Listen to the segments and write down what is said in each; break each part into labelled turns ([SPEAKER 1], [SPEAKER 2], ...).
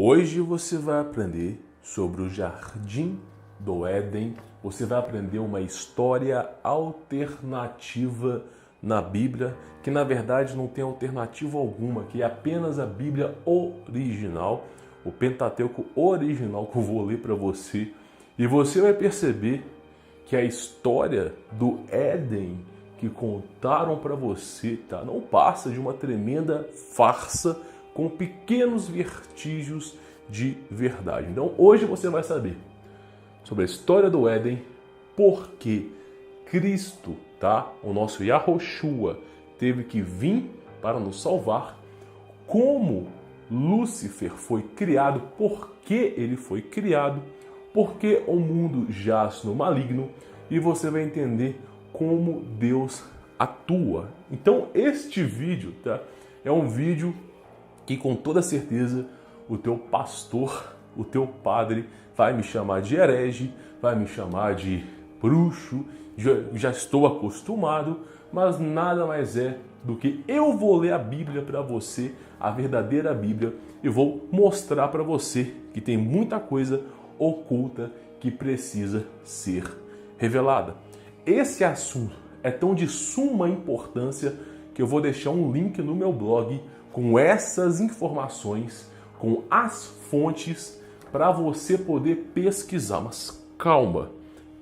[SPEAKER 1] Hoje você vai aprender sobre o Jardim do Éden, você vai aprender uma história alternativa na Bíblia, que na verdade não tem alternativa alguma, que é apenas a Bíblia original, o Pentateuco original que eu vou ler para você, e você vai perceber que a história do Éden que contaram para você, tá, não passa de uma tremenda farsa com pequenos vestígios de verdade. Então hoje você vai saber sobre a história do Éden, por que Cristo, tá, o nosso Yahoshua, teve que vir para nos salvar, como Lúcifer foi criado, por que ele foi criado, por que o mundo jaz no maligno, e você vai entender como Deus atua. Então este vídeo, tá, é um vídeo que com toda certeza o teu pastor, o teu padre vai me chamar de herege, vai me chamar de bruxo, já estou acostumado, mas nada mais é do que eu vou ler a Bíblia para você, a verdadeira Bíblia, e vou mostrar para você que tem muita coisa oculta que precisa ser revelada. Esse assunto é tão de suma importância que eu vou deixar um link no meu blog com essas informações, com as fontes para você poder pesquisar. Mas calma,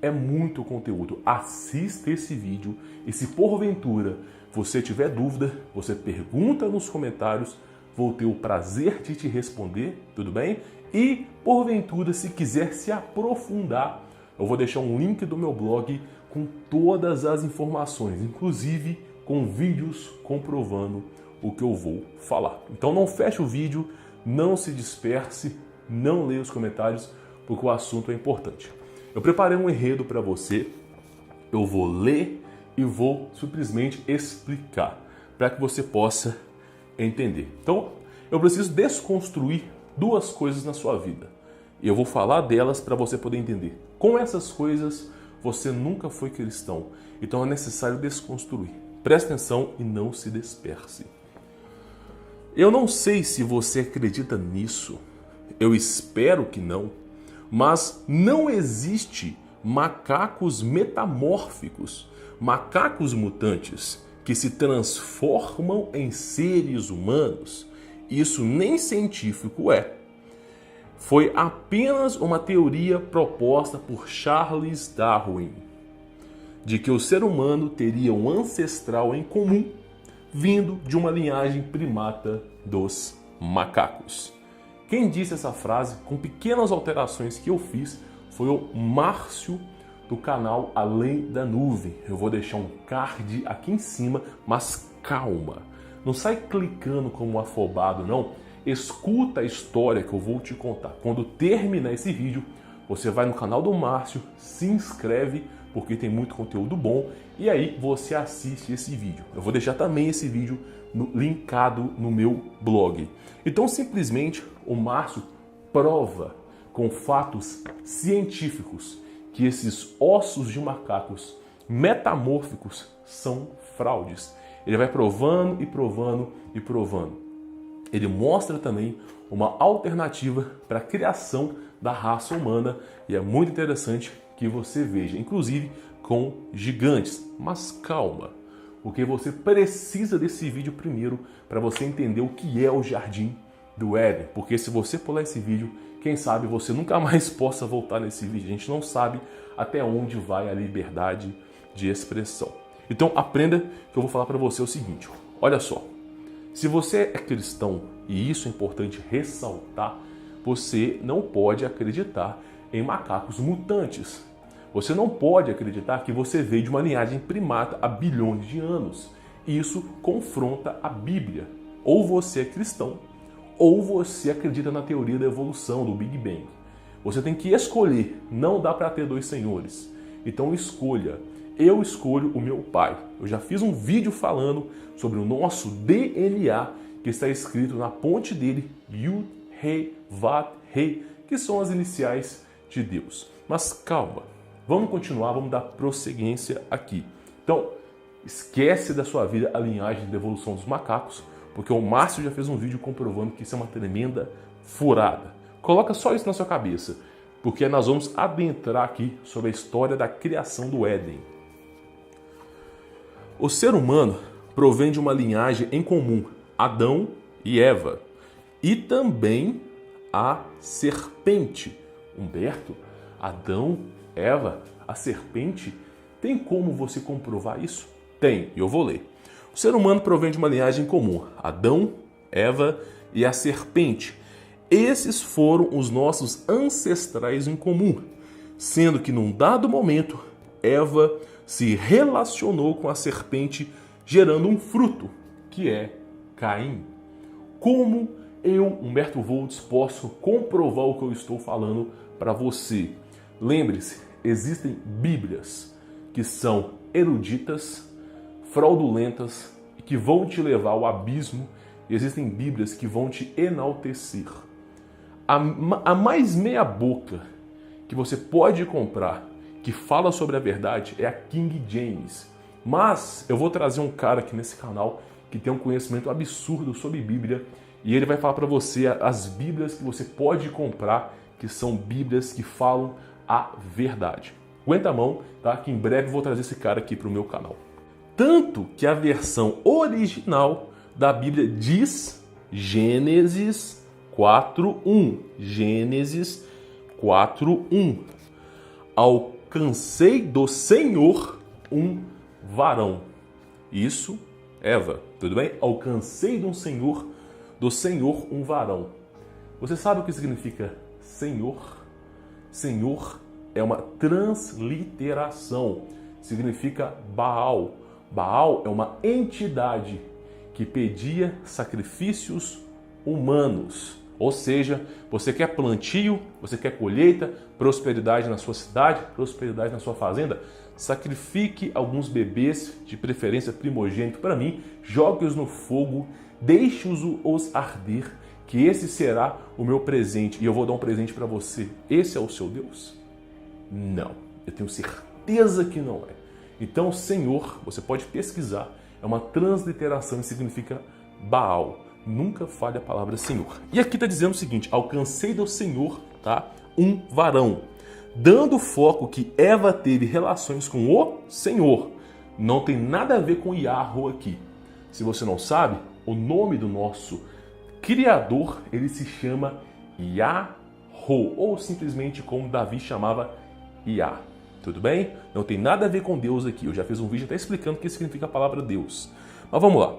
[SPEAKER 1] é muito conteúdo. Assista esse vídeo e se porventura você tiver dúvida, você pergunta nos comentários, vou ter o prazer de te responder, tudo bem? E porventura, se quiser se aprofundar, eu vou deixar um link do meu blog com todas as informações, inclusive com vídeos comprovando o que eu vou falar. Então não feche o vídeo, não se disperse, não leia os comentários, porque o assunto é importante. Eu preparei um enredo para você, eu vou ler e vou simplesmente explicar, para que você possa entender. Então, eu preciso desconstruir duas coisas na sua vida. E eu vou falar delas para você poder entender. Com essas coisas, você nunca foi cristão. Então é necessário desconstruir. Preste atenção e não se disperse. Eu não sei se você acredita nisso, eu espero que não, mas não existe macacos metamórficos, macacos mutantes que se transformam em seres humanos. Isso nem científico é. Foi apenas uma teoria proposta por Charles Darwin, de que o ser humano teria um ancestral em comum vindo de uma linhagem primata dos macacos. Quem disse essa frase, com pequenas alterações que eu fiz, foi o Márcio do canal Além da Nuvem. Eu vou deixar um card aqui em cima, mas calma, não sai clicando como um afobado não, escuta a história que eu vou te contar. Quando terminar esse vídeo, você vai no canal do Márcio, se inscreve, porque tem muito conteúdo bom, e aí você assiste esse vídeo. Eu vou deixar também esse vídeo linkado no meu blog. Então simplesmente o Márcio prova com fatos científicos que esses ossos de macacos metamórficos são fraudes. Ele vai provando e provando e provando. Ele mostra também uma alternativa para a criação da raça humana e é muito interessante que você veja, inclusive com gigantes. Mas calma, porque você precisa desse vídeo primeiro para você entender o que é o Jardim do Éden. Porque se você pular esse vídeo, quem sabe você nunca mais possa voltar nesse vídeo. A gente não sabe até onde vai a liberdade de expressão. Então aprenda que eu vou falar para você o seguinte, olha só. Se você é cristão, e isso é importante ressaltar, você não pode acreditar em macacos mutantes. Você não pode acreditar que você veio de uma linhagem primata há bilhões de anos. Isso confronta a Bíblia. Ou você é cristão, ou você acredita na teoria da evolução, do Big Bang. Você tem que escolher, não dá para ter dois senhores. Então escolha. Eu escolho o meu pai. Eu já fiz um vídeo falando sobre o nosso DNA, que está escrito na ponte dele, Yud, He, Vat, He, que são as iniciais de Deus. Mas calma, vamos continuar, vamos dar prosseguência aqui. Então, esquece da sua vida a linhagem da evolução dos macacos, porque o Márcio já fez um vídeo comprovando que isso é uma tremenda furada. Coloca só isso na sua cabeça, porque nós vamos adentrar aqui sobre a história da criação do Éden. O ser humano provém de uma linhagem em comum, Adão e Eva, e também a serpente. Humberto, Adão, Eva, a serpente, tem como você comprovar isso? Tem, e eu vou ler. O ser humano provém de uma linhagem comum, Adão, Eva e a serpente. Esses foram os nossos ancestrais em comum, sendo que num dado momento, Eva se relacionou com a serpente, gerando um fruto, que é Caim. Como eu, Humberto Voltz, posso comprovar o que eu estou falando para você? Lembre-se, existem Bíblias que são eruditas, fraudulentas e que vão te levar ao abismo. E existem Bíblias que vão te enaltecer. A mais meia boca que você pode comprar que fala sobre a verdade é a King James. Mas eu vou trazer um cara aqui nesse canal que tem um conhecimento absurdo sobre Bíblia e ele vai falar para você as Bíblias que você pode comprar, que são Bíblias que falam a verdade. Aguenta a mão, tá? Que em breve eu vou trazer esse cara aqui para o meu canal. Tanto que a versão original da Bíblia diz Gênesis 4:1. Gênesis 4:1. Alcancei do Senhor um varão. Isso, Eva, tudo bem? Alcancei do Senhor um varão. Você sabe o que significa Senhor? Senhor é uma transliteração. Significa Baal. Baal é uma entidade que pedia sacrifícios humanos. Ou seja, você quer plantio, você quer colheita, prosperidade na sua cidade, prosperidade na sua fazenda, sacrifique alguns bebês, de preferência primogênito para mim, jogue-os no fogo, deixe-os arder, que esse será o meu presente e eu vou dar um presente para você. Esse é o seu Deus? Não, eu tenho certeza que não é. Então, Senhor, você pode pesquisar, é uma transliteração e significa Baal. Nunca fale a palavra Senhor. E aqui está dizendo o seguinte: alcancei do Senhor, tá, um varão, dando foco que Eva teve relações com o Senhor. Não tem nada a ver com Yahweh aqui. Se você não sabe, o nome do nosso Criador, ele se chama Yahweh, ou simplesmente como Davi chamava Yah. Tudo bem? Não tem nada a ver com Deus aqui. Eu já fiz um vídeo até explicando o que significa a palavra Deus. Mas vamos lá.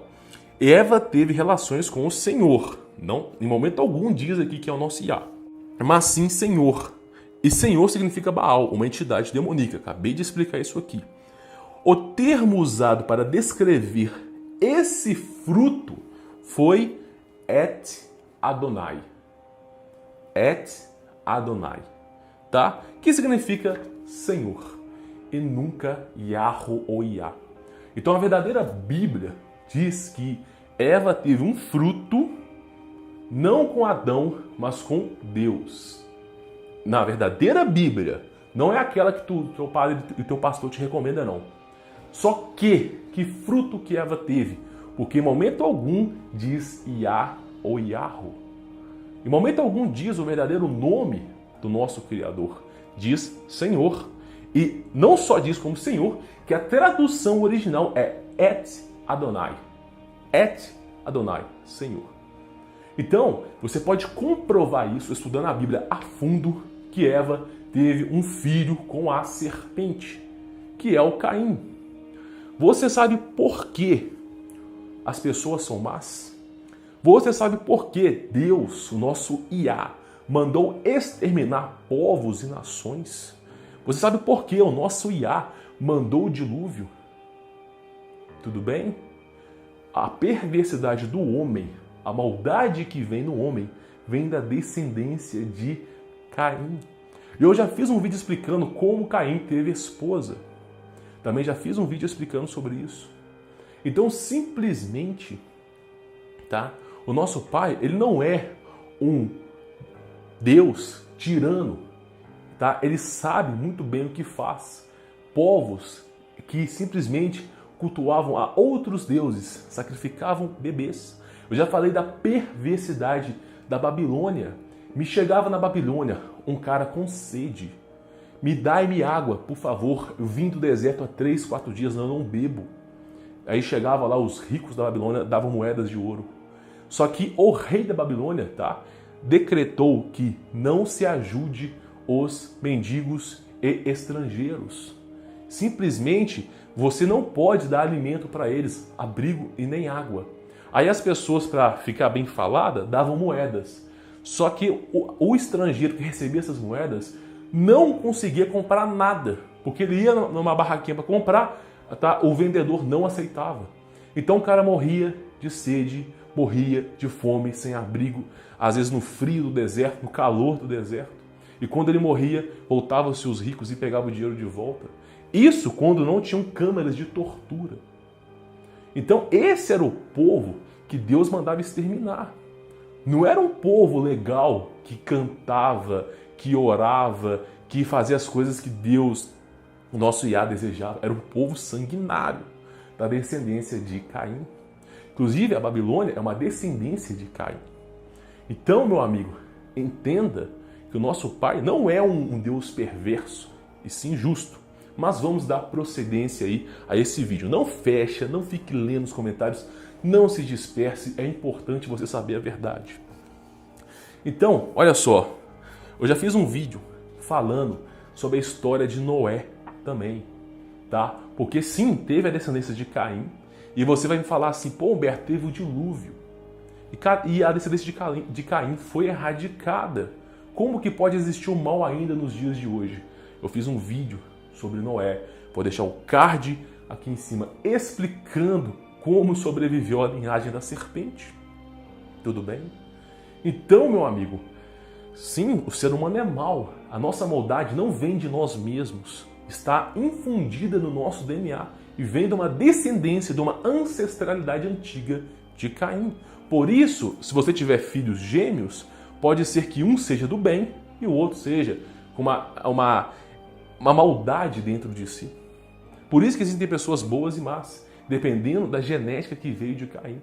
[SPEAKER 1] Eva teve relações com o Senhor. Não, em momento algum diz aqui que é o nosso Yah. Mas sim Senhor. E Senhor significa Baal, uma entidade demoníaca. Acabei de explicar isso aqui. O termo usado para descrever esse fruto foi Et Adonai. Et Adonai. Tá? Que significa Senhor. E nunca Yahweh ou Yah. Então a verdadeira Bíblia diz que Eva teve um fruto, não com Adão, mas com Deus. Na verdadeira Bíblia, não é aquela que teu padre e teu pastor te recomenda, não. Só que fruto que Eva teve? Porque em momento algum diz Yah ou Yahweh. Em momento algum diz o verdadeiro nome do nosso Criador. Diz Senhor. E não só diz como Senhor, que a tradução original é Et Adonai. Et Adonai, Senhor. Então, você pode comprovar isso estudando a Bíblia a fundo, que Eva teve um filho com a serpente, que é o Caim. Você sabe por que as pessoas são más? Você sabe por que Deus, o nosso Iá, mandou exterminar povos e nações? Você sabe por que o nosso Iá mandou o dilúvio? Tudo bem? A perversidade do homem, a maldade que vem no homem, vem da descendência de Caim. Eu já fiz um vídeo explicando como Caim teve esposa. Também já fiz um vídeo explicando sobre isso. Então, simplesmente, tá? O nosso pai, ele não é um Deus tirano, tá? Ele sabe muito bem o que faz. Povos que simplesmente cultuavam a outros deuses, sacrificavam bebês. Eu já falei da perversidade da Babilônia. Me chegava na Babilônia um cara com sede. Me dai-me água, por favor. Eu vim do deserto há 3, 4 dias, eu não bebo. Aí chegava lá os ricos da Babilônia, davam moedas de ouro. Só que o rei da Babilônia, decretou que não se ajude os mendigos e estrangeiros. Simplesmente, você não pode dar alimento para eles, abrigo e nem água. Aí as pessoas, para ficar bem falada, davam moedas. Só que o estrangeiro que recebia essas moedas não conseguia comprar nada, porque ele ia numa barraquinha para comprar, o vendedor não aceitava. Então o cara morria de sede, morria de fome, sem abrigo, às vezes no frio do deserto, no calor do deserto. E quando ele morria, voltavam-se os ricos e pegavam o dinheiro de volta. Isso quando não tinham câmeras de tortura. Então esse era o povo que Deus mandava exterminar. Não era um povo legal que cantava, que orava, que fazia as coisas que Deus, o nosso Iá, desejava. Era um povo sanguinário, da descendência de Caim. Inclusive, a Babilônia é uma descendência de Caim. Então, meu amigo, entenda que o nosso Pai não é um Deus perverso, e sim justo. Mas vamos dar procedência aí a esse vídeo. Não fecha, não fique lendo os comentários, não se disperse, é importante você saber a verdade. Então, olha só, eu já fiz um vídeo falando sobre a história de Noé também, tá? Porque sim, teve a descendência de Caim, e você vai me falar assim, pô, Humberto, teve o dilúvio, e a descendência de Caim foi erradicada. Como que pode existir o mal ainda nos dias de hoje? Eu fiz um vídeo sobre Noé, vou deixar o card aqui em cima explicando como sobreviveu a linhagem da serpente. Tudo bem? Então, meu amigo, sim, o ser humano é mau. A nossa maldade não vem de nós mesmos. Está infundida no nosso DNA e vem de uma descendência, de uma ancestralidade antiga de Caim. Por isso, se você tiver filhos gêmeos, pode ser que um seja do bem e o outro seja com uma maldade dentro de si. Por isso que existem pessoas boas e más, dependendo da genética que veio de Caim.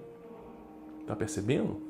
[SPEAKER 1] Tá percebendo?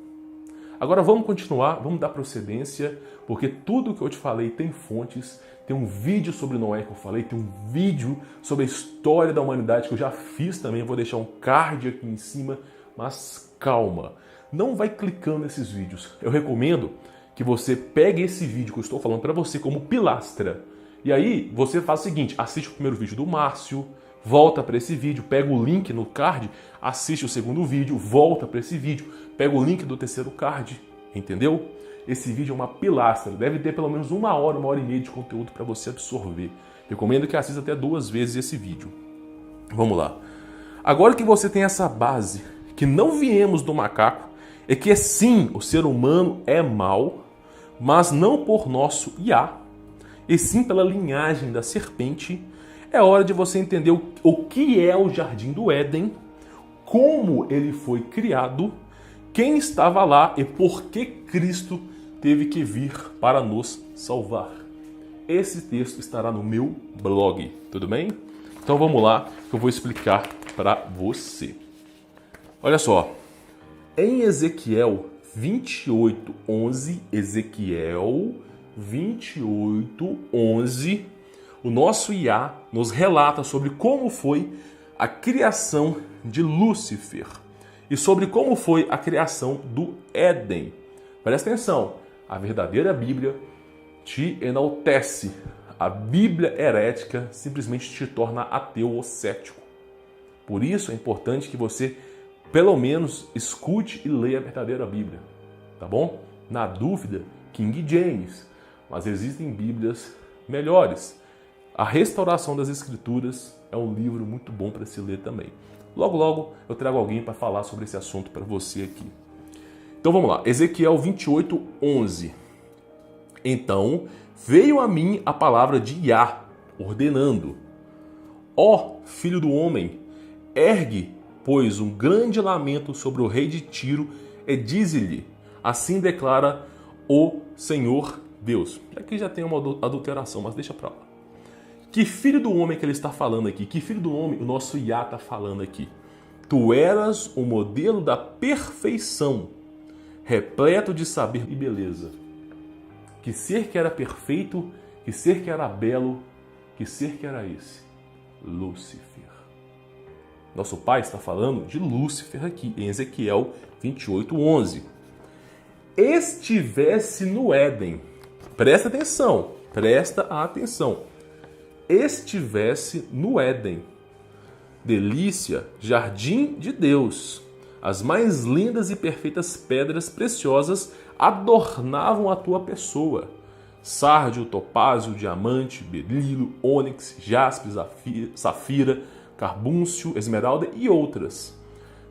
[SPEAKER 1] Agora vamos continuar, vamos dar procedência, porque tudo que eu te falei tem fontes, tem um vídeo sobre Noé que eu falei, tem um vídeo sobre a história da humanidade que eu já fiz também, vou deixar um card aqui em cima, mas calma, não vai clicando nesses vídeos. Eu recomendo que você pegue esse vídeo que eu estou falando para você como pilastra, e aí você faz o seguinte, assiste o primeiro vídeo do Márcio, volta para esse vídeo, pega o link no card, assiste o segundo vídeo, volta para esse vídeo, pega o link do terceiro card, entendeu? Esse vídeo é uma pilastra, deve ter pelo menos 1 hora, 1h30 de conteúdo para você absorver. Recomendo que assista até 2 vezes esse vídeo. Vamos lá. Agora que você tem essa base, que não viemos do macaco, é que sim, o ser humano é mau, mas não por nosso Iá, e sim pela linhagem da serpente. É hora de você entender o que é o Jardim do Éden, como ele foi criado, quem estava lá e por que Cristo teve que vir para nos salvar. Esse texto estará no meu blog, tudo bem? Então vamos lá, que eu vou explicar para você. Olha só, em Ezequiel 28:11, Ezequiel 28:11, o nosso Iá nos relata sobre como foi a criação de Lúcifer e sobre como foi a criação do Éden. Presta atenção, a verdadeira Bíblia te enaltece. A Bíblia herética simplesmente te torna ateu ou cético. Por isso é importante que você, pelo menos, escute e leia a verdadeira Bíblia, tá bom? Na dúvida, King James, mas existem Bíblias melhores. A Restauração das Escrituras é um livro muito bom para se ler também. Logo, logo eu trago alguém para falar sobre esse assunto para você aqui. Então vamos lá, Ezequiel 28:11. Então veio a mim a palavra de Iá, ordenando: Ó filho do homem, ergue, pois, um grande lamento sobre o rei de Tiro e dize-lhe: assim declara o Senhor Deus. Aqui já tem uma adulteração, mas deixa para lá. Que filho do homem que ele está falando aqui? Que filho do homem o nosso Iá está falando aqui? Tu eras o modelo da perfeição, repleto de saber e beleza. Que ser que era perfeito, que ser que era belo, que ser que era esse? Lúcifer. Nosso pai está falando de Lúcifer aqui, em Ezequiel 28:11. Estivesse no Éden. Presta atenção. Estivesse no Éden. Delícia, jardim de Deus. As mais lindas e perfeitas pedras preciosas adornavam a tua pessoa. Sárdio, topázio, diamante, berilo, ônix, jaspe, safira, carbúncio, esmeralda e outras.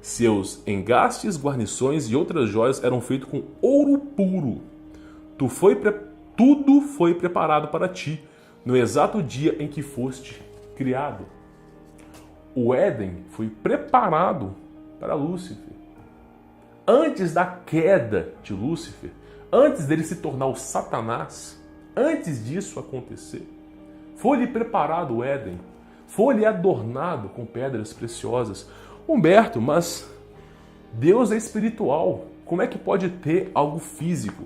[SPEAKER 1] Seus engastes, guarnições e outras joias eram feitos com ouro puro. Tudo foi preparado para ti no exato dia em que foste criado. O Éden foi preparado para Lúcifer. Antes da queda de Lúcifer, antes dele se tornar o Satanás, antes disso acontecer, foi-lhe preparado o Éden, foi-lhe adornado com pedras preciosas. Humberto, mas Deus é espiritual, como é que pode ter algo físico?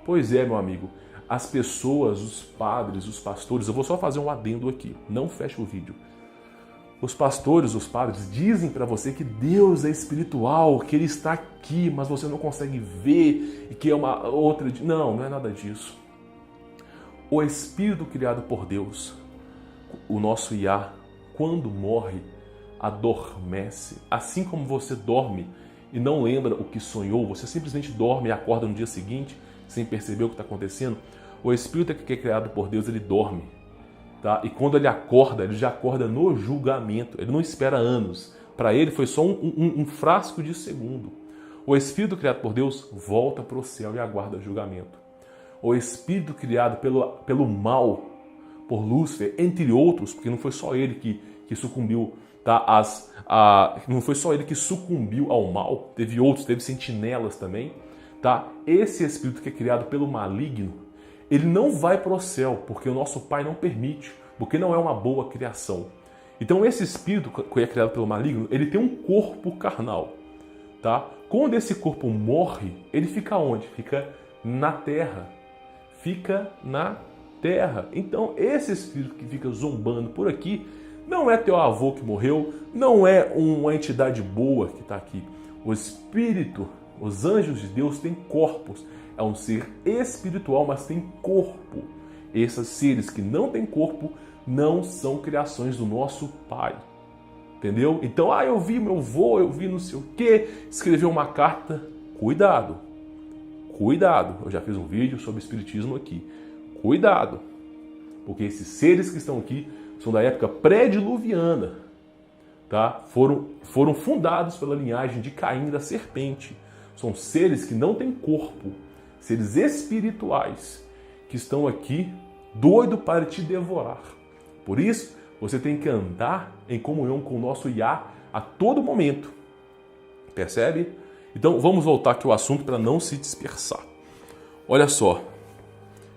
[SPEAKER 1] Pois é, meu amigo, as pessoas, os padres, os pastores, eu vou só fazer um adendo aqui, não feche o vídeo. Os pastores, os padres dizem para você que Deus é espiritual, que Ele está aqui, mas você não consegue ver e que é uma outra... Não é nada disso. O Espírito criado por Deus, o nosso Iá, quando morre, adormece. Assim como você dorme e não lembra o que sonhou, você simplesmente dorme e acorda no dia seguinte sem perceber o que está acontecendo. O Espírito que é criado por Deus, ele dorme. Tá? E quando ele acorda, ele já acorda no julgamento. Ele não espera anos. Para ele foi só um frasco de segundo. O Espírito criado por Deus volta para o céu e aguarda o julgamento. O Espírito criado pelo mal, por Lúcifer, entre outros, porque não foi só ele que sucumbiu, tá? Não foi só ele que sucumbiu ao mal, teve outros, teve sentinelas também. Tá? Esse Espírito que é criado pelo maligno, ele não vai para o céu, porque o nosso Pai não permite, porque não é uma boa criação. Então esse espírito que é criado pelo maligno, ele tem um corpo carnal. Tá? Quando esse corpo morre, ele fica onde? Fica na terra. Fica na terra. Então esse espírito que fica zombando por aqui, não é teu avô que morreu, não é uma entidade boa que está aqui. O espírito, os anjos de Deus têm corpos. É um ser espiritual, mas tem corpo. Esses seres que não têm corpo não são criações do nosso Pai. Entendeu? Então, eu vi meu avô, eu vi não sei o quê, escreveu uma carta. Cuidado. Cuidado. Eu já fiz um vídeo sobre espiritismo aqui. Cuidado. Porque esses seres que estão aqui são da época pré-diluviana. Tá? Foram fundados pela linhagem de Caim da serpente. São seres que não têm corpo. Seres espirituais que estão aqui doido para te devorar. Por isso, você tem que andar em comunhão com o nosso Iá a todo momento. Percebe? Então, vamos voltar aqui ao assunto para não se dispersar. Olha só.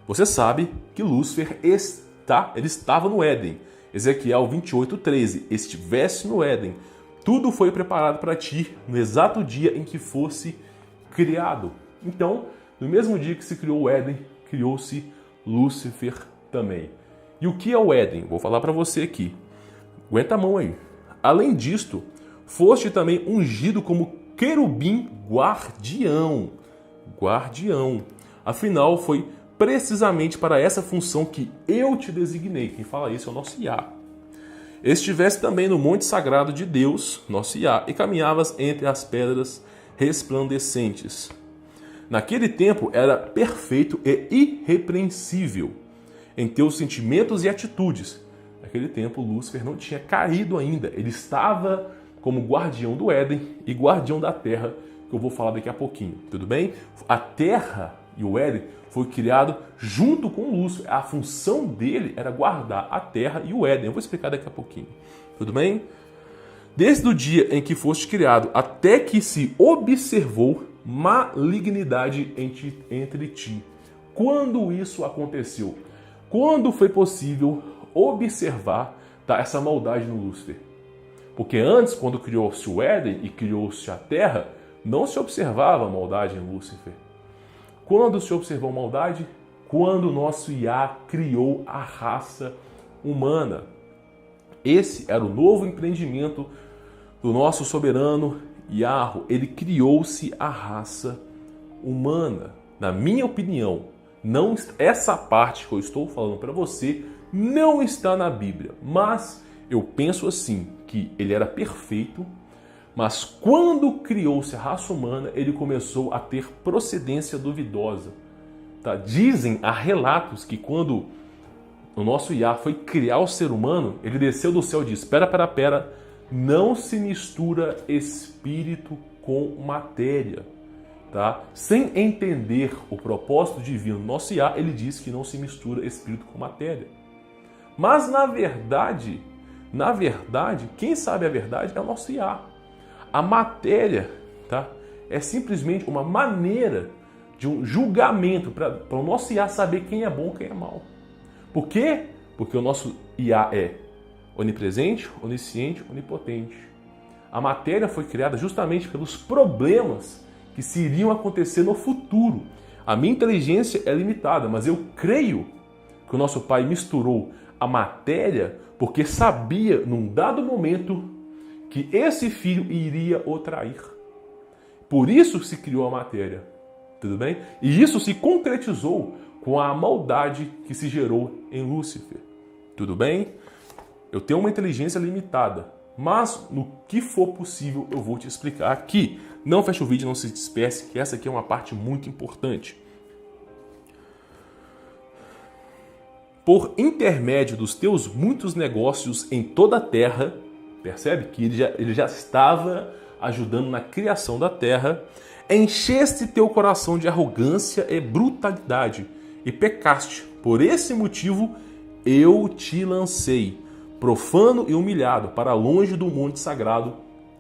[SPEAKER 1] Você sabe que Lúcifer ele estava no Éden. Ezequiel 28:13. Estivesse no Éden. Tudo foi preparado para ti no exato dia em que fosse criado. Então, no mesmo dia que se criou o Éden, criou-se Lúcifer também. E o que é o Éden? Vou falar para você aqui. Aguenta a mão aí. Além disto, foste também ungido como querubim guardião. Guardião. Afinal, foi precisamente para essa função que eu te designei. Quem fala isso é o nosso Iá. Estivesse também no monte sagrado de Deus, nosso Iá, e caminhavas entre as pedras resplandecentes. Naquele tempo era perfeito e irrepreensível em teus sentimentos e atitudes. Naquele tempo Lúcifer não tinha caído ainda. Ele estava como guardião do Éden e guardião da terra, que eu vou falar daqui a pouquinho. Tudo bem? A terra e o Éden foi criado junto com Lúcifer. A função dele era guardar a terra e o Éden. Eu vou explicar daqui a pouquinho. Tudo bem? Desde o dia em que foste criado até que se observou malignidade entre ti. Quando isso aconteceu? Quando foi possível observar essa maldade no Lúcifer? Porque antes, quando criou-se o Éden e criou-se a terra, não se observava maldade em Lúcifer. Quando se observou maldade? Quando o nosso Yah criou a raça humana. Esse era o novo empreendimento do nosso soberano Yahweh. Ele criou-se a raça humana. Na minha opinião, não, essa parte que eu estou falando para você não está na Bíblia, mas eu penso assim, que ele era perfeito, mas quando criou-se a raça humana, ele começou a ter procedência duvidosa. Tá? Há relatos que quando o nosso Yah foi criar o ser humano, ele desceu do céu e disse, pera, não se mistura espírito com matéria. Tá? Sem entender o propósito divino do nosso Yah, ele diz que não se mistura espírito com matéria. Mas na verdade, quem sabe a verdade é o nosso Yah. A matéria, tá? É simplesmente uma maneira de um julgamento para o nosso Yah saber quem é bom e quem é mau. Por quê? Porque o nosso Yah é onipresente, onisciente, onipotente. A matéria foi criada justamente pelos problemas que se iriam acontecer no futuro. A minha inteligência é limitada, mas eu creio que o nosso Pai misturou a matéria porque sabia, num dado momento, que esse filho iria o trair. Por isso se criou a matéria. Tudo bem? E isso se concretizou com a maldade que se gerou em Lúcifer. Tudo bem? Eu tenho uma inteligência limitada, mas no que for possível eu vou te explicar aqui. Não feche o vídeo, não se disperse, que essa aqui é uma parte muito importante. Por intermédio dos teus muitos negócios em toda a terra, percebe que ele já estava ajudando na criação da terra, encheste teu coração de arrogância e brutalidade e pecaste. Por esse motivo eu te lancei, profano e humilhado, para longe do monte sagrado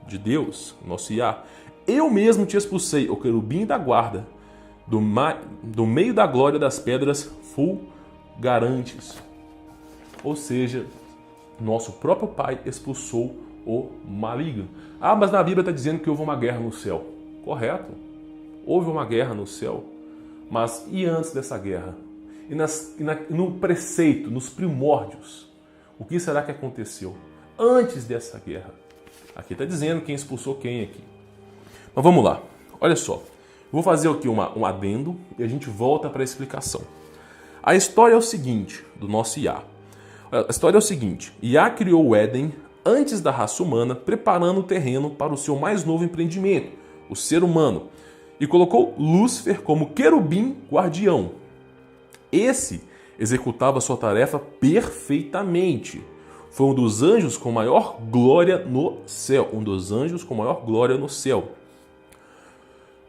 [SPEAKER 1] de Deus, nosso Yah. Eu mesmo te expulsei, o querubim da guarda, do meio da glória das pedras fulgurantes. Ou seja, nosso próprio Pai expulsou o maligno. Ah, mas na Bíblia está dizendo que houve uma guerra no céu. Correto. Houve uma guerra no céu. Mas e antes dessa guerra? No preceito, nos primórdios, o que será que aconteceu antes dessa guerra? Aqui está dizendo quem expulsou quem aqui. Mas vamos lá. Olha só. Eu vou fazer aqui um adendo e a gente volta para a explicação. A história é o seguinte, do nosso Yah. A história é o seguinte. Yah criou o Éden antes da raça humana, preparando o terreno para o seu mais novo empreendimento, o ser humano, e colocou Lúcifer como querubim guardião. Esse executava sua tarefa perfeitamente. Foi um dos anjos com maior glória no céu.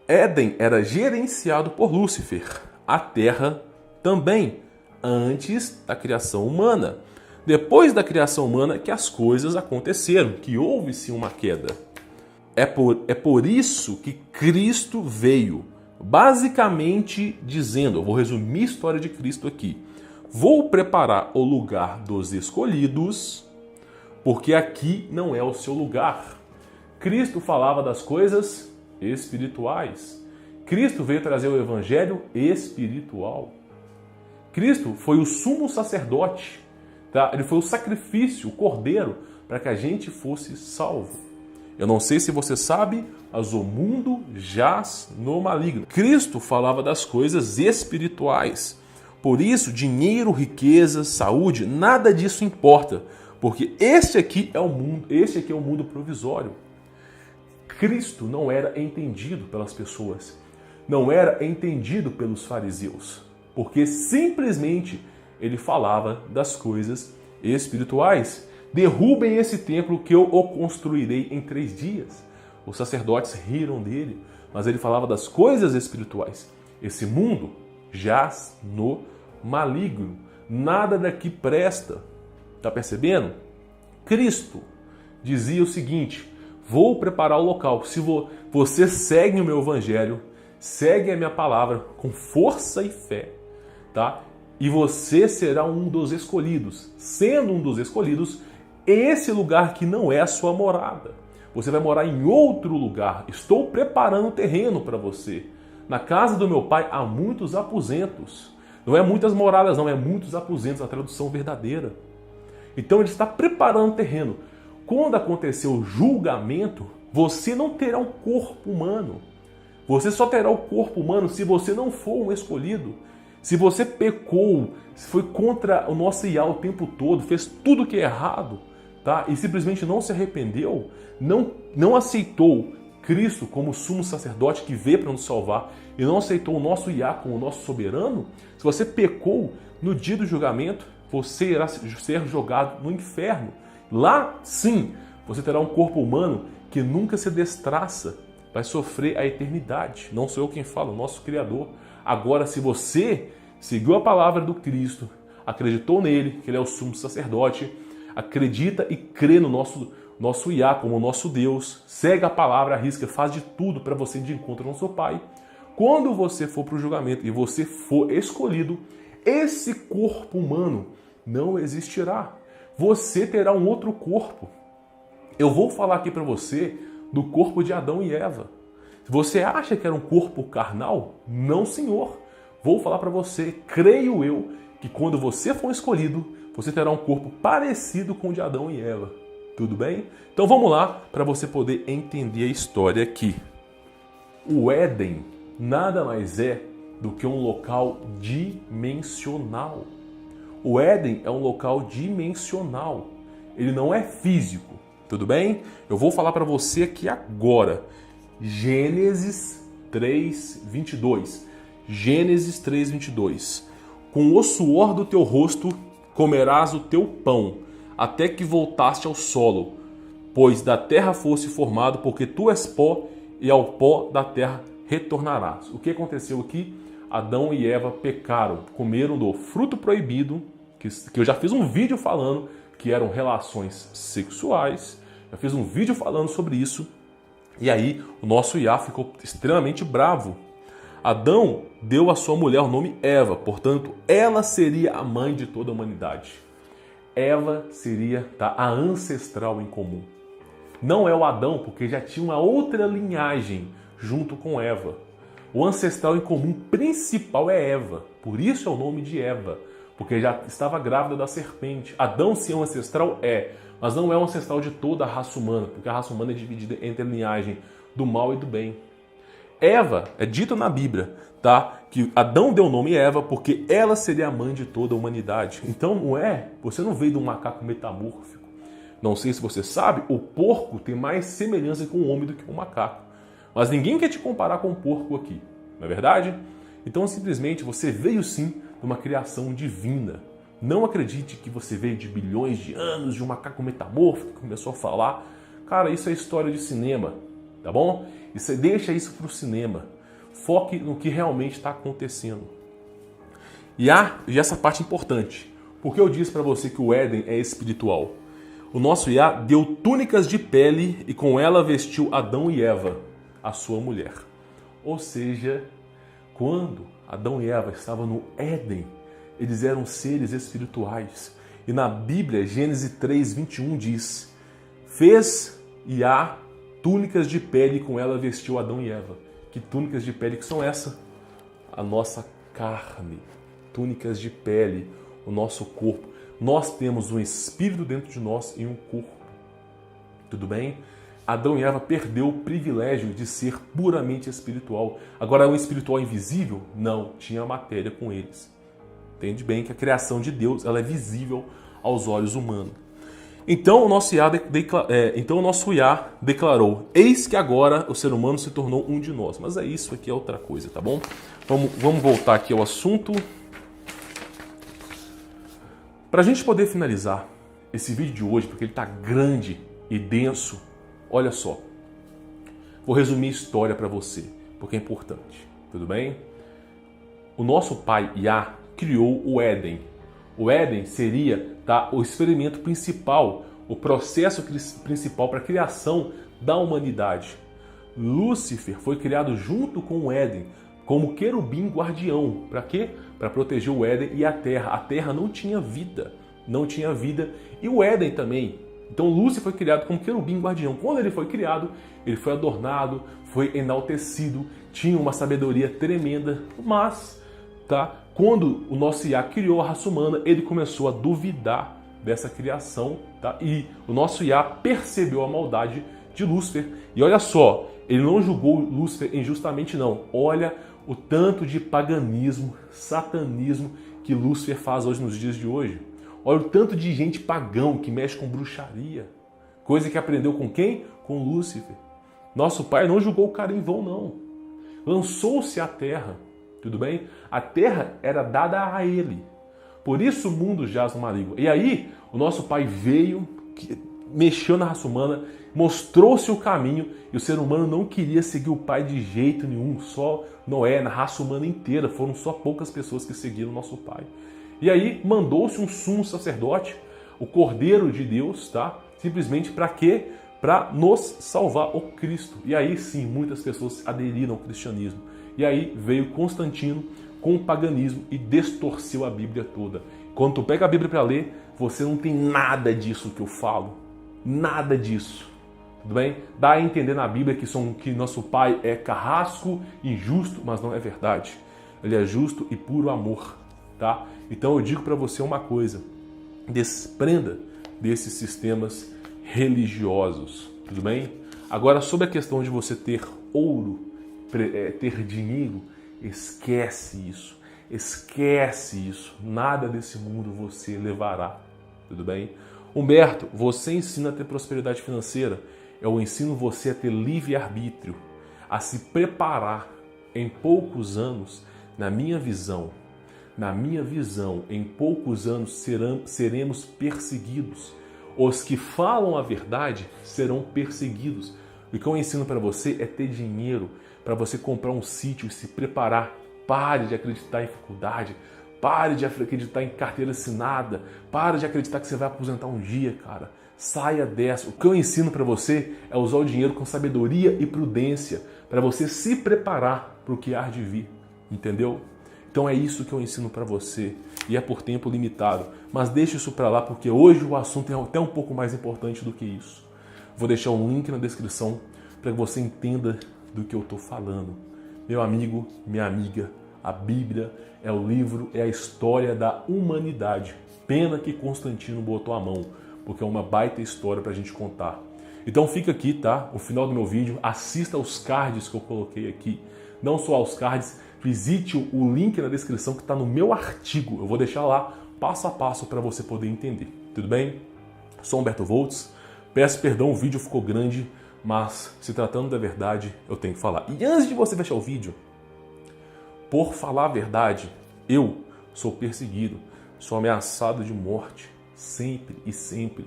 [SPEAKER 1] Éden era gerenciado por Lúcifer. A terra também, antes da criação humana. Depois da criação humana que as coisas aconteceram, que houve-se uma queda. É por isso que Cristo veio, basicamente dizendo, eu vou resumir a história de Cristo aqui. Vou preparar o lugar dos escolhidos, porque aqui não é o seu lugar. Cristo falava das coisas espirituais. Cristo veio trazer o evangelho espiritual. Cristo foi o sumo sacerdote, tá? Ele foi o sacrifício, o cordeiro, para que a gente fosse salvo. Eu não sei se você sabe, mas o mundo jaz no maligno. Cristo falava das coisas espirituais. Por isso, dinheiro, riqueza, saúde, nada disso importa, porque este aqui é o mundo provisório. Cristo não era entendido pelas pessoas, não era entendido pelos fariseus, porque simplesmente ele falava das coisas espirituais. Derrubem esse templo que eu o construirei em 3 dias. Os sacerdotes riram dele, mas ele falava das coisas espirituais. Esse mundo jaz no maligno. Nada daqui presta. Está percebendo? Cristo dizia o seguinte: vou preparar o local. Se você segue o meu evangelho, segue a minha palavra com força e fé, tá? E você será um dos escolhidos. Sendo um dos escolhidos, esse lugar que não é a sua morada. você vai morar em outro lugar. Estou preparando terreno para você. Na casa do meu pai há muitos aposentos. Não é muitas moradas, não, é muitos aposentos, a tradução verdadeira. Então ele está preparando terreno. Quando acontecer o julgamento, você não terá um corpo humano. Você só terá o corpo humano se você não for um escolhido. Se você pecou, se foi contra o nosso Iá o tempo todo, fez tudo que é errado, tá? E simplesmente não se arrependeu, não aceitou Cristo como sumo sacerdote que veio para nos salvar e não aceitou o nosso Iá como o nosso soberano, se você pecou, no dia do julgamento, você irá ser jogado no inferno. Lá, sim, você terá um corpo humano que nunca se destraça, vai sofrer a eternidade. Não sou eu quem fala, o nosso Criador. Agora, se você seguiu a palavra do Cristo, acreditou nele, que ele é o sumo sacerdote, acredita e crê no nosso Iá como o nosso Deus, segue a palavra, arrisca, faz de tudo para você ir de encontro com seu Pai. Quando você for para o julgamento e você for escolhido, esse corpo humano não existirá. Você terá um outro corpo. Eu vou falar aqui para você do corpo de Adão e Eva. Você acha que era um corpo carnal? Não, senhor. Vou falar para você, creio eu, que quando você for escolhido, você terá um corpo parecido com o de Adão e Eva. Tudo bem? Então vamos lá para você poder entender a história aqui. O Éden nada mais é do que um local dimensional. O Éden é um local dimensional. Ele não é físico. Tudo bem? Eu vou falar para você aqui agora. Gênesis 3:22. Gênesis 3:22. Com o suor do teu rosto comerás o teu pão, até que voltaste ao solo, pois da terra fosse formado, porque tu és pó, e ao pó da terra retornarás. O que aconteceu aqui? Adão e Eva pecaram, comeram do fruto proibido, que eu já fiz um vídeo falando que eram relações sexuais, já fiz um vídeo falando sobre isso, e aí o nosso Iá ficou extremamente bravo. Adão deu à sua mulher o nome Eva, portanto, ela seria a mãe de toda a humanidade. Eva seria a ancestral em comum. Não é o Adão, porque já tinha uma outra linhagem junto com Eva. O ancestral em comum principal é Eva, por isso é o nome de Eva, porque já estava grávida da serpente. Adão, sim, é um ancestral? Mas não é um ancestral de toda a raça humana, porque a raça humana é dividida entre a linhagem do mal e do bem. Eva, é dito na Bíblia, que Adão deu o nome Eva porque ela seria a mãe de toda a humanidade. Então você não veio de um macaco metamórfico. Não sei se você sabe, o porco tem mais semelhança com o homem do que com o macaco. Mas ninguém quer te comparar com o porco aqui, não é verdade? Então simplesmente você veio sim de uma criação divina. Não acredite que você veio de bilhões de anos, de um macaco metamórfico que começou a falar. Cara, isso é história de cinema, tá bom? Deixa isso para o cinema. Foque no que realmente está acontecendo. E essa parte importante. Porque eu disse para você que o Éden é espiritual. O nosso Iá deu túnicas de pele e com ela vestiu Adão e Eva, a sua mulher. Ou seja, quando Adão e Eva estavam no Éden, eles eram seres espirituais. E na Bíblia, Gênesis 3:21 diz: fez Iá túnicas de pele e com ela vestiu Adão e Eva. Que túnicas de pele que são essas? A nossa carne. Túnicas de pele, o nosso corpo. Nós temos um espírito dentro de nós e um corpo. Tudo bem? Adão e Eva perdeu o privilégio de ser puramente espiritual. Agora é um espiritual invisível? Não, tinha matéria com eles. Entende bem que a criação de Deus ela é visível aos olhos humanos. Então o nosso Iá declarou: eis que agora o ser humano se tornou um de nós. Mas isso aqui é outra coisa, tá bom? Vamos voltar aqui ao assunto. Para a gente poder finalizar esse vídeo de hoje, porque ele está grande e denso, olha só. Vou resumir a história para você, porque é importante. Tudo bem? O nosso pai Iá criou o Éden. O Éden seria o experimento principal, o processo principal para a criação da humanidade. Lúcifer foi criado junto com o Éden, como querubim guardião. Para quê? Para proteger o Éden e a Terra. A Terra não tinha vida. Não tinha vida. E o Éden também Então Lúcifer foi criado como querubim guardião. Quando ele foi criado, ele foi adornado, foi enaltecido, tinha uma sabedoria tremenda, mas quando o nosso Iá criou a raça humana, ele começou a duvidar dessa criação, e o nosso Iá percebeu a maldade de Lúcifer. E olha só, ele não julgou Lúcifer injustamente não. Olha o tanto de paganismo, satanismo que Lúcifer faz hoje nos dias de hoje. Olha o tanto de gente pagão que mexe com bruxaria. Coisa que aprendeu com quem? Com Lúcifer. Nosso pai não julgou o cara em vão, não. Lançou-se à terra, tudo bem? A terra era dada a ele. Por isso o mundo jaz no maligno. E aí, o nosso pai veio, mexeu na raça humana, mostrou-se o caminho, e o ser humano não queria seguir o pai de jeito nenhum. Só Noé, na raça humana inteira, foram só poucas pessoas que seguiram o nosso pai. E aí mandou-se um sumo sacerdote, o Cordeiro de Deus, simplesmente para quê? Para nos salvar, o Cristo. E aí sim, muitas pessoas aderiram ao cristianismo. E aí veio Constantino com o paganismo e distorceu a Bíblia toda. Quando tu pega a Bíblia para ler, você não tem nada disso que eu falo. Nada disso. Tudo bem? Dá a entender na Bíblia que nosso pai é carrasco, injusto, mas não é verdade. Ele é justo e puro amor. Então eu digo para você uma coisa: desprenda desses sistemas religiosos, tudo bem? Agora, sobre a questão de você ter ouro, ter dinheiro, esquece isso, nada desse mundo você levará, tudo bem? Humberto, você ensina a ter prosperidade financeira, eu ensino você a ter livre-arbítrio, a se preparar. Em poucos anos, na minha visão, em poucos anos seremos perseguidos. Os que falam a verdade serão perseguidos. O que eu ensino para você é ter dinheiro para você comprar um sítio e se preparar. Pare de acreditar em faculdade, pare de acreditar em carteira assinada, pare de acreditar que você vai aposentar um dia, cara. Saia dessa. O que eu ensino para você é usar o dinheiro com sabedoria e prudência para você se preparar para o que há de vir, entendeu? Então é isso que eu ensino para você e é por tempo limitado. Mas deixe isso para lá porque hoje o assunto é até um pouco mais importante do que isso. Vou deixar um link na descrição para que você entenda do que eu estou falando. Meu amigo, minha amiga, a Bíblia é o livro, é a história da humanidade. Pena que Constantino botou a mão, porque é uma baita história para a gente contar. Então fica aqui, no final do meu vídeo, assista aos cards que eu coloquei aqui. Não só aos cards, visite o link na descrição que está no meu artigo. Eu vou deixar lá passo a passo para você poder entender. Tudo bem? Sou Humberto Voltz. Peço perdão, o vídeo ficou grande, mas se tratando da verdade, eu tenho que falar. E antes de você fechar o vídeo, por falar a verdade, eu sou perseguido, sou ameaçado de morte, sempre e sempre.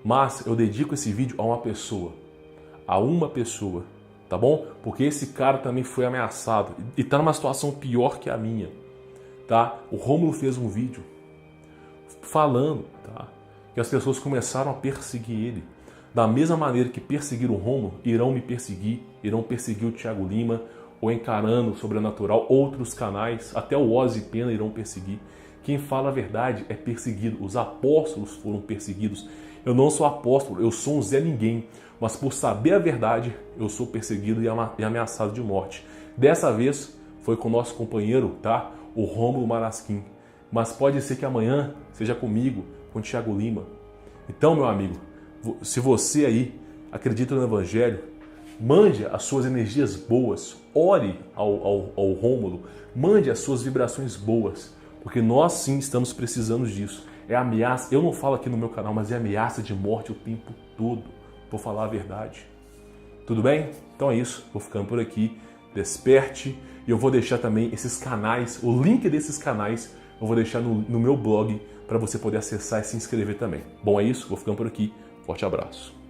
[SPEAKER 1] Mas eu dedico esse vídeo a uma pessoa, tá bom? Porque esse cara também foi ameaçado e está numa situação pior que a minha, O Rômulo fez um vídeo falando, que as pessoas começaram a perseguir ele. Da mesma maneira que perseguiram o Rômulo, irão me perseguir, irão perseguir o Thiago Lima, ou Encarando o Sobrenatural, outros canais, até o Ozzy Pena irão perseguir. Quem fala a verdade é perseguido. Os apóstolos foram perseguidos. Eu não sou apóstolo, eu sou um Zé Ninguém, mas por saber a verdade, eu sou perseguido e ameaçado de morte. Dessa vez foi com o nosso companheiro, o Rômulo Marasquim. Mas pode ser que amanhã seja comigo, com o Thiago Lima. Então, meu amigo, se você aí acredita no Evangelho, mande as suas energias boas, ore ao Rômulo, mande as suas vibrações boas, porque nós sim estamos precisando disso. É ameaça, eu não falo aqui no meu canal, mas é ameaça de morte o tempo todo. Vou falar a verdade. Tudo bem? Então é isso, vou ficando por aqui. Desperte, e eu vou deixar também esses canais, o link desses canais, eu vou deixar no meu blog para você poder acessar e se inscrever também. Bom, é isso, vou ficando por aqui. Forte abraço.